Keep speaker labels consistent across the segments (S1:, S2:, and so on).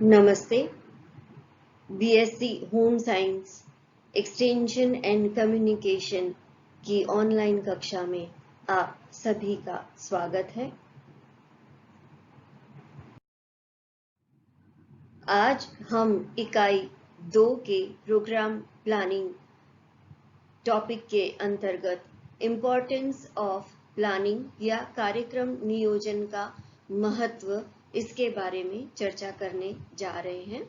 S1: नमस्ते। BSc home science extension and communication की online कक्षा में आप सभी का स्वागत है। आज हम इकाई 2 के प्रोग्राम प्लानिंग टॉपिक के अंतर्गत इम्पोर्टेंस ऑफ प्लानिंग या कार्यक्रम नियोजन का महत्व इसके बारे में चर्चा करने जा रहे हैं।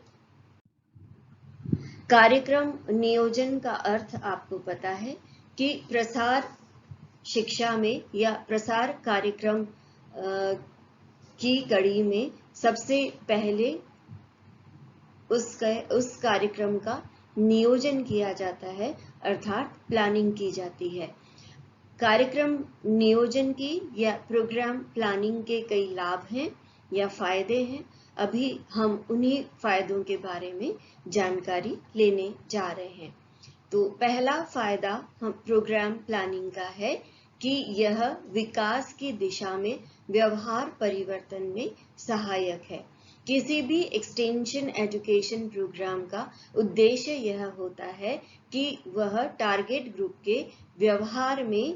S1: कार्यक्रम नियोजन का अर्थ आपको पता है कि प्रसार शिक्षा में या प्रसार कार्यक्रम की कड़ी में सबसे पहले उस कार्यक्रम का नियोजन किया जाता है, अर्थात प्लानिंग की जाती है। कार्यक्रम नियोजन की या प्रोग्राम प्लानिंग के कई लाभ हैं या फायदे हैं। अभी हम उन्हीं फायदों के बारे में जानकारी लेने जा रहे हैं। तो पहला फायदा हम प्रोग्राम प्लानिंग का है कि यह विकास की दिशा में व्यवहार परिवर्तन में सहायक है। किसी भी एक्सटेंशन एजुकेशन प्रोग्राम का उद्देश्य यह होता है कि वह टारगेट ग्रुप के व्यवहार में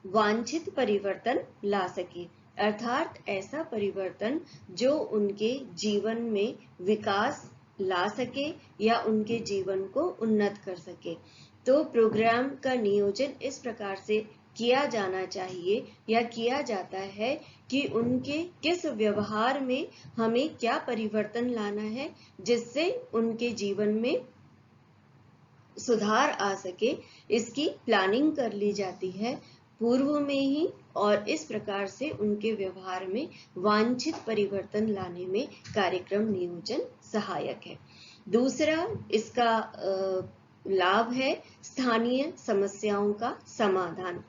S1: वांछित परिवर्तन ला सके, अर्थात ऐसा परिवर्तन जो उनके जीवन में विकास ला सके या उनके जीवन को उन्नत कर सके। तो प्रोग्राम का नियोजन इस प्रकार से किया जाना चाहिए या किया जाता है कि उनके किस व्यवहार में हमें क्या परिवर्तन लाना है जिससे उनके जीवन में सुधार आ सके, इसकी प्लानिंग कर ली जाती है पूर्व में ही, और इस प्रकार से उनके व्यवहार में वांछित परिवर्तन लाने में कार्यक्रम नियोजन सहायक है। दूसरा इसका लाभ है स्थानीय समस्याओं का समाधान।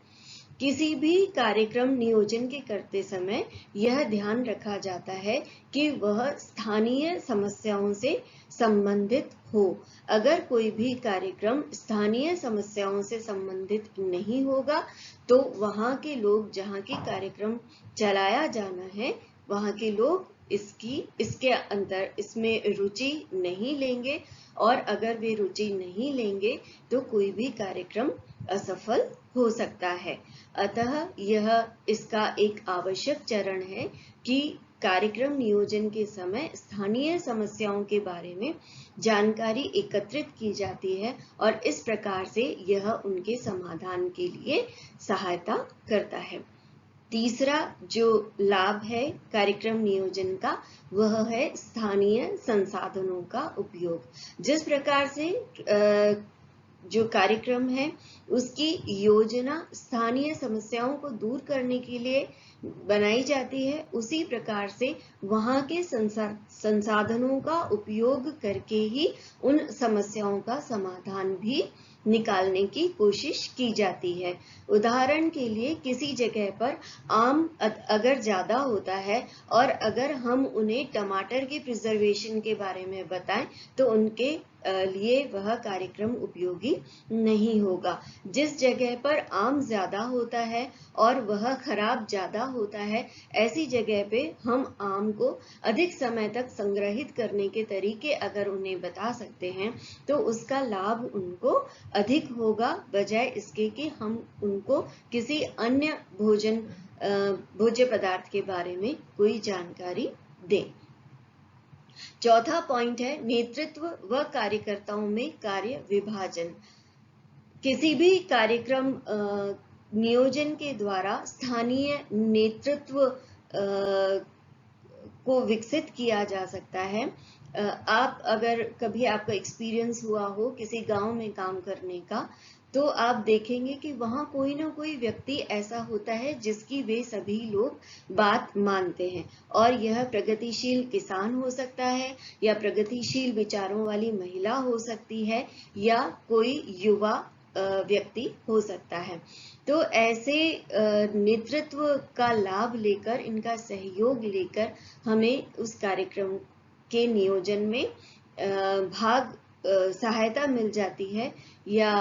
S1: किसी भी कार्यक्रम नियोजन के करते समय यह ध्यान रखा जाता है कि वह स्थानीय समस्याओं से संबंधित हो। अगर कोई भी कार्यक्रम स्थानीय समस्याओं से संबंधित नहीं होगा तो वहां के लोग, जहां की कार्यक्रम चलाया जाना है, वहां के लोग इसमें रुचि नहीं लेंगे, और अगर वे रुचि नहीं लेंगे तो कोई भी कार्यक्रम असफल हो सकता है। अतः यह इसका एक आवश्यक चरण है कि कार्यक्रम नियोजन के समय स्थानीय समस्याओं के बारे में जानकारी एकत्रित की जाती है और इस प्रकार से यह उनके समाधान के लिए सहायता करता है। तीसरा जो लाभ है कार्यक्रम नियोजन का, वह है स्थानीय संसाधनों का उपयोग। जिस प्रकार से जो कार्यक्रम है उसकी योजना स्थानीय समस्याओं को दूर करने के लिए बनाई जाती है, उसी प्रकार से वहां के संसाधनों का उपयोग करके ही उन समस्याओं का समाधान भी निकालने की कोशिश की जाती है। उदाहरण के लिए किसी जगह पर आम अगर ज्यादा होता है और अगर हम उन्हें टमाटर की प्रिजर्वेशन के बारे में बताएं तो उनके लिए वह कार्यक्रम उपयोगी नहीं होगा। जिस जगह पर आम ज्यादा होता है और वह खराब ज्यादा होता है, ऐसी जगह पे हम आम को अधिक समय तक संग्रहित करने के तरीके अगर उन्हें बता सकते हैं तो उसका लाभ उनको अधिक होगा, बजाय इसके कि हम उनको किसी अन्य भोज्य पदार्थ के बारे में कोई जानकारी दें। चौथा पॉइंट है नेतृत्व व कार्यकर्ताओं में कार्य विभाजन। किसी भी कार्यक्रम नियोजन के द्वारा स्थानीय नेतृत्व को विकसित किया जा सकता है। आप अगर कभी आपका एक्सपीरियंस हुआ हो किसी गांव में काम करने का, तो आप देखेंगे कि वहां कोई ना कोई व्यक्ति ऐसा होता है जिसकी वे सभी लोग बात मानते हैं, और यह प्रगतिशील किसान हो सकता है या प्रगतिशील विचारों वाली महिला हो सकती है या कोई युवा व्यक्ति हो सकता है। तो ऐसे नेतृत्व का लाभ लेकर, इनका सहयोग लेकर हमें उस कार्यक्रम के नियोजन में भाग सहायता मिल जाती है या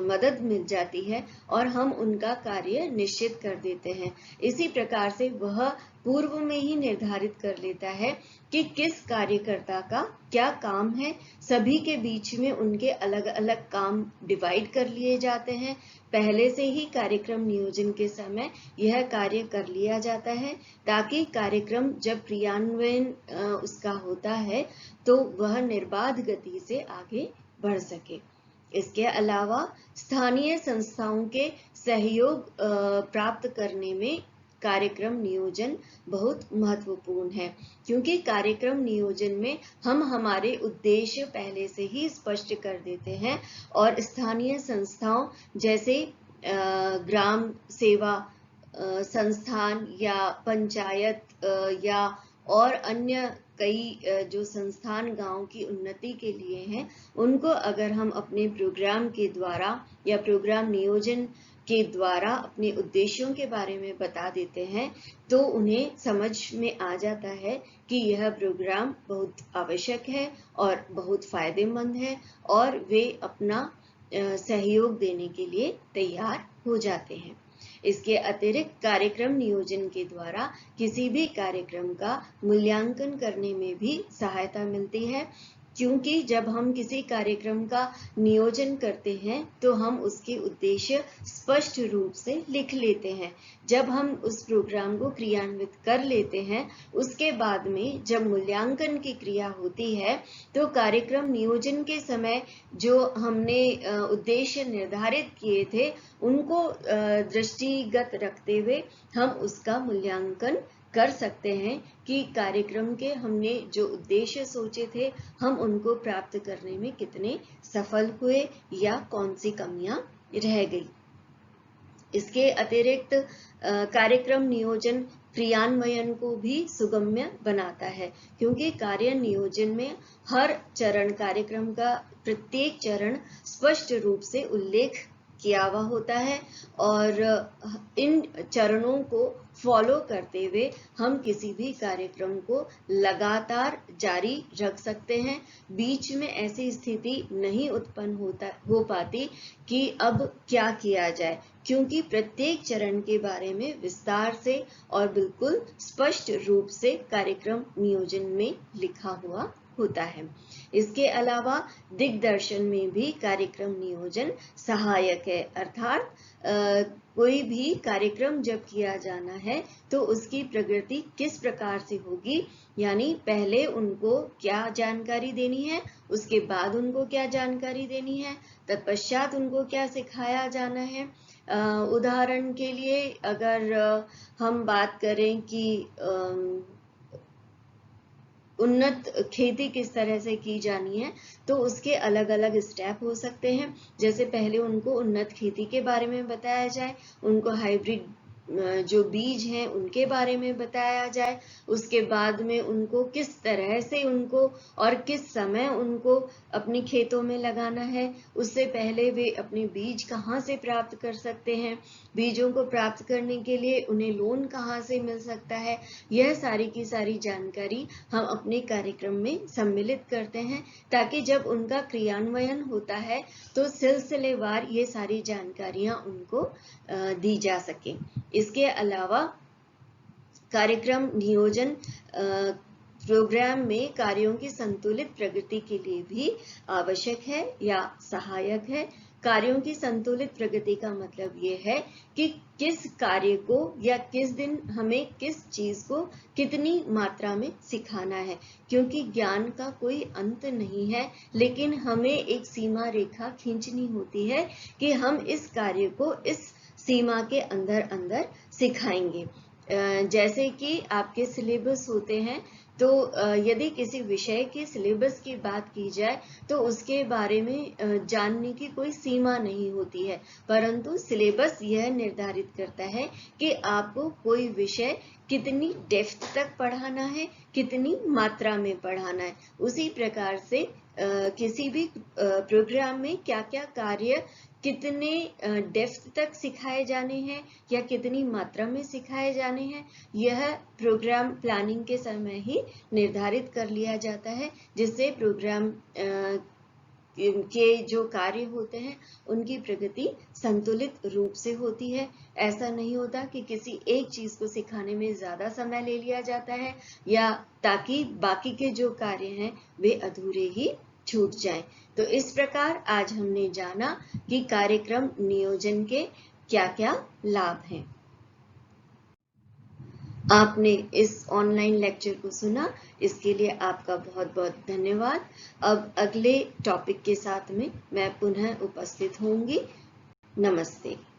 S1: मदद मिल जाती है और हम उनका कार्य निश्चित कर देते हैं। इसी प्रकार से वह पूर्व में ही निर्धारित कर लेता है कि किस कार्यकर्ता का क्या काम है। सभी के बीच में उनके अलग अलग काम डिवाइड कर लिए जाते हैं। पहले से ही कार्यक्रम नियोजन के समय यह कार्य कर लिया जाता है ताकि कार्यक्रम जब क्रियान्वयन उसका होता है तो वह निर्बाध गति से आगे बढ़ सके। इसके अलावा स्थानीय संस्थाओं के सहयोग प्राप्त करने में कार्यक्रम नियोजन बहुत महत्वपूर्ण है, क्योंकि कार्यक्रम नियोजन में हम हमारे उद्देश्य पहले से ही स्पष्ट कर देते हैं और स्थानीय संस्थाओं जैसे ग्राम सेवा संस्थान या पंचायत या और अन्य कई जो संस्थान गांव की उन्नति के लिए हैं, उनको अगर हम अपने प्रोग्राम के द्वारा या प्रोग्राम नियोजन के द्वारा अपने उद्देश्यों के बारे में बता देते हैं तो उन्हें समझ में आ जाता है कि यह प्रोग्राम बहुत आवश्यक है और बहुत फायदेमंद है और वे अपना सहयोग देने के लिए तैयार हो जाते हैं। इसके अतिरिक्त कार्यक्रम नियोजन के द्वारा किसी भी कार्यक्रम का मूल्यांकन करने में भी सहायता मिलती है, क्योंकि जब हम किसी कार्यक्रम का नियोजन करते हैं तो हम उसके उद्देश्य स्पष्ट रूप से लिख लेते हैं। जब हम उस प्रोग्राम को क्रियान्वित कर लेते हैं उसके बाद में जब मूल्यांकन की क्रिया होती है तो कार्यक्रम नियोजन के समय जो हमने उद्देश्य निर्धारित किए थे उनको दृष्टिगत रखते हुए हम उसका मूल्यांकन कर सकते हैं कि कार्यक्रम के हमने जो उद्देश्य सोचे थे हम उनको प्राप्त करने में कितने सफल हुए या कौन सी कमियां रह गई। इसके अतिरिक्त कार्यक्रम नियोजन क्रियान्वयन को भी सुगम्य बनाता है, क्योंकि कार्य नियोजन में हर चरण कार्यक्रम का प्रत्येक चरण स्पष्ट रूप से उल्लेख किया हुआ होता है और इन चरणों को फॉलो करते हुए हम किसी भी कार्यक्रम को लगातार जारी रख सकते हैं। बीच में ऐसी स्थिति नहीं उत्पन्न हो पाती कि अब क्या किया जाए, क्योंकि प्रत्येक चरण के बारे में विस्तार से और बिल्कुल स्पष्ट रूप से कार्यक्रम नियोजन में लिखा हुआ होता है। इसके अलावा दिग्दर्शन में भी कार्यक्रम नियोजन सहायक है, अर्थात कोई भी कार्यक्रम जब किया जाना है तो उसकी प्रगति किस प्रकार से होगी, यानी पहले उनको क्या जानकारी देनी है, उसके बाद उनको क्या जानकारी देनी है, तत्पश्चात उनको क्या सिखाया जाना है। उदाहरण के लिए अगर हम बात करें कि उन्नत खेती किस तरह से की जानी है तो उसके अलग अलग स्टेप हो सकते हैं। जैसे पहले उनको उन्नत खेती के बारे में बताया जाए, उनको हाइब्रिड जो बीज हैं उनके बारे में बताया जाए, उसके बाद में उनको किस तरह से उनको और किस समय उनको अपने खेतों में लगाना है, उससे पहले वे अपने बीज कहाँ से प्राप्त कर सकते हैं, बीजों को प्राप्त करने के लिए उन्हें लोन कहाँ से मिल सकता है। यह सारी की सारी जानकारी हम अपने कार्यक्रम में सम्मिलित करते हैं ताकि जब उनका क्रियान्वयन होता है तो सिलसिलेवार ये सारी जानकारियां उनको दी जा सके। इसके अलावा कार्यक्रम नियोजन प्रोग्राम में कार्यों की संतुलित प्रगति के लिए भी आवश्यक है या सहायक है। कार्यों की संतुलित प्रगति का मतलब ये है कि किस कार्य को या किस दिन हमें किस चीज को कितनी मात्रा में सिखाना है, क्योंकि ज्ञान का कोई अंत नहीं है, लेकिन हमें एक सीमा रेखा खींचनी होती है कि हम इस कार्य को इस सीमा के अंदर अंदर सिखाएंगे। जैसे कि आपके सिलेबस होते हैं तो यदि किसी विषय के सिलेबस की बात की जाए तो उसके बारे में जानने की कोई सीमा नहीं होती है, परंतु सिलेबस यह निर्धारित करता है कि आपको कोई विषय कितनी डेप्थ तक पढ़ाना है, कितनी मात्रा में पढ़ाना है। उसी प्रकार से किसी भी प्रोग्राम में क्या क्या कार्य कितने डेप्थ तक सिखाए जाने हैं या कितनी मात्रा में सिखाए जाने हैं, यह प्रोग्राम प्लानिंग के समय ही निर्धारित कर लिया जाता है, जिससे प्रोग्राम के जो कार्य होते हैं उनकी प्रगति संतुलित रूप से होती है। ऐसा नहीं होता कि किसी एक चीज को सिखाने में ज्यादा समय ले लिया जाता है या ताकि बाकी के जो कार्य हैं वे अधूरे ही छूट जाएं। तो इस प्रकार आज हमने जाना कि कार्यक्रम नियोजन के क्या-क्या लाभ हैं। आपने इस ऑनलाइन लेक्चर को सुना, इसके लिए आपका बहुत बहुत धन्यवाद। अब अगले टॉपिक के साथ में मैं पुनः उपस्थित होंगी। नमस्ते।